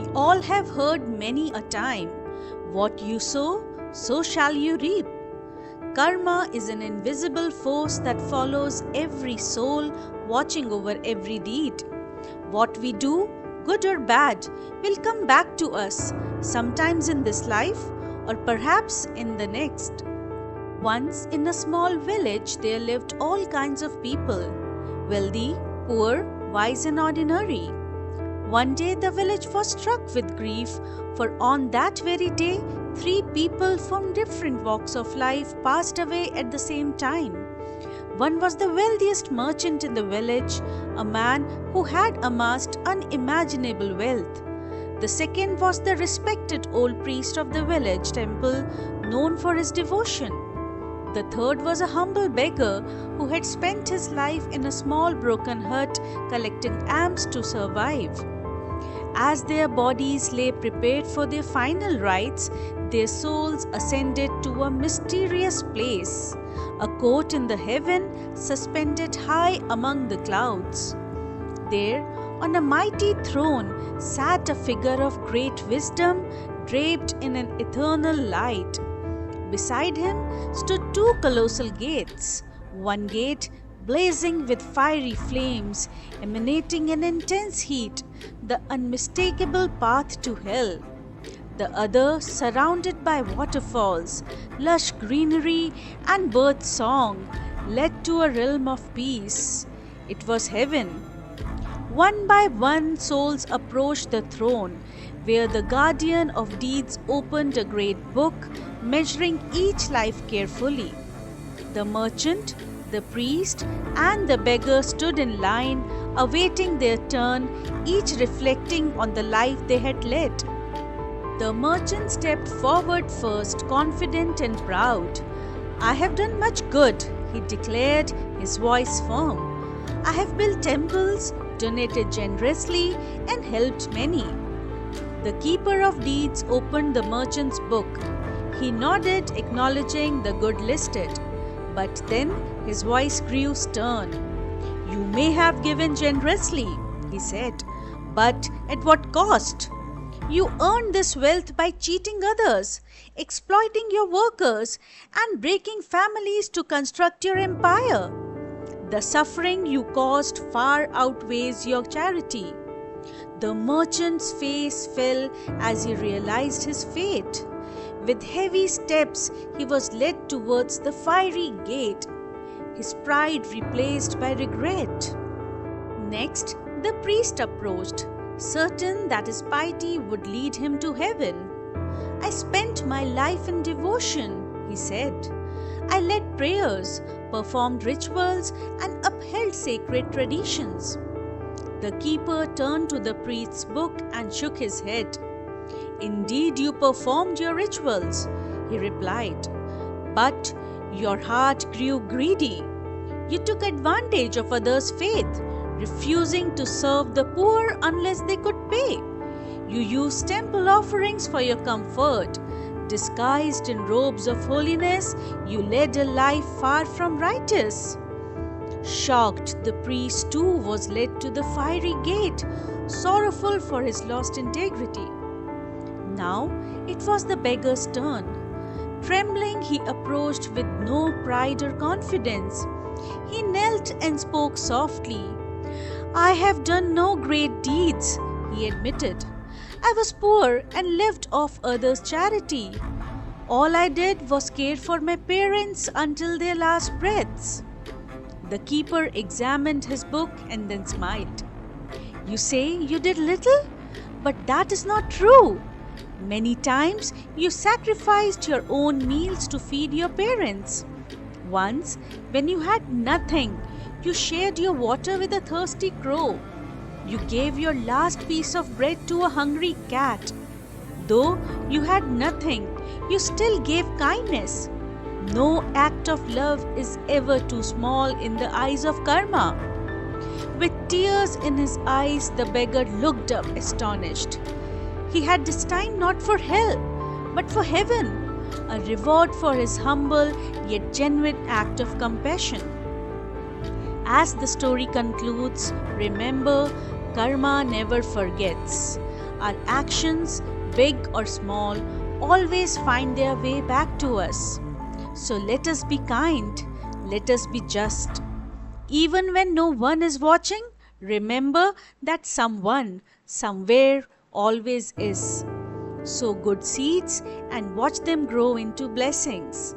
We all have heard many a time, what you sow, so shall you reap. Karma is an invisible force that follows every soul, watching over every deed. What we do, good or bad, will come back to us, sometimes in this life or perhaps in the next. Once in a small village there lived all kinds of people, wealthy, poor, wise and ordinary. One day the village was struck with grief, for on that very day 3 people from different walks of life passed away at the same time. One was the wealthiest merchant in the village, a man who had amassed unimaginable wealth. The second was the respected old priest of the village temple, known for his devotion. The third was a humble beggar who had spent his life in a small broken hut collecting alms to survive. As their bodies lay prepared for their final rites, their souls ascended to a mysterious place, a court in the heaven suspended high among the clouds. There, on a mighty throne, sat a figure of great wisdom draped in an eternal light. Beside him stood 2 colossal gates, one gate blazing with fiery flames, emanating an intense heat, the unmistakable path to hell. The other, surrounded by waterfalls, lush greenery and bird song, led to a realm of peace. It was heaven. One by one souls approached the throne, where the guardian of deeds opened a great book, measuring each life carefully. The merchant, the priest, and the beggar stood in line, awaiting their turn, each reflecting on the life they had led. The merchant stepped forward first, confident and proud. "I have done much good," he declared, his voice firm. "I have built temples, donated generously, and helped many." The keeper of deeds opened the merchant's book. He nodded, acknowledging the good listed. But then his voice grew stern. "You may have given generously," he said, "but at what cost? You earned this wealth by cheating others, exploiting your workers, and breaking families to construct your empire. The suffering you caused far outweighs your charity." The merchant's face fell as he realized his fate. With heavy steps, he was led towards the fiery gate, his pride replaced by regret. Next, the priest approached, certain that his piety would lead him to heaven. "I spent my life in devotion," he said. "I led prayers, performed rituals, and upheld sacred traditions." The keeper turned to the priest's book and shook his head. "Indeed, you performed your rituals," he replied, "but your heart grew greedy. You took advantage of others' faith, refusing to serve the poor unless they could pay. You used temple offerings for your comfort. Disguised in robes of holiness, you led a life far from righteous." Shocked, the priest too was led to the fiery gate, sorrowful for his lost integrity. Now it was the beggar's turn. Trembling, he approached with no pride or confidence. He knelt and spoke softly. "I have done no great deeds," he admitted. "I was poor and lived off others' charity. All I did was care for my parents until their last breaths." The keeper examined his book and then smiled. "You say you did little? But that is not true. Many times you sacrificed your own meals to feed your parents. Once, when you had nothing, you shared your water with a thirsty crow. You gave your last piece of bread to a hungry cat. Though you had nothing, you still gave kindness. No act of love is ever too small in the eyes of karma." With tears in his eyes, the beggar looked up astonished. He had destined not for hell, but for heaven, a reward for his humble yet genuine act of compassion. As the story concludes, remember, karma never forgets. Our actions, big or small, always find their way back to us. So let us be kind, let us be just. Even when no one is watching, remember that someone, somewhere, always is. Sow good seeds and watch them grow into blessings.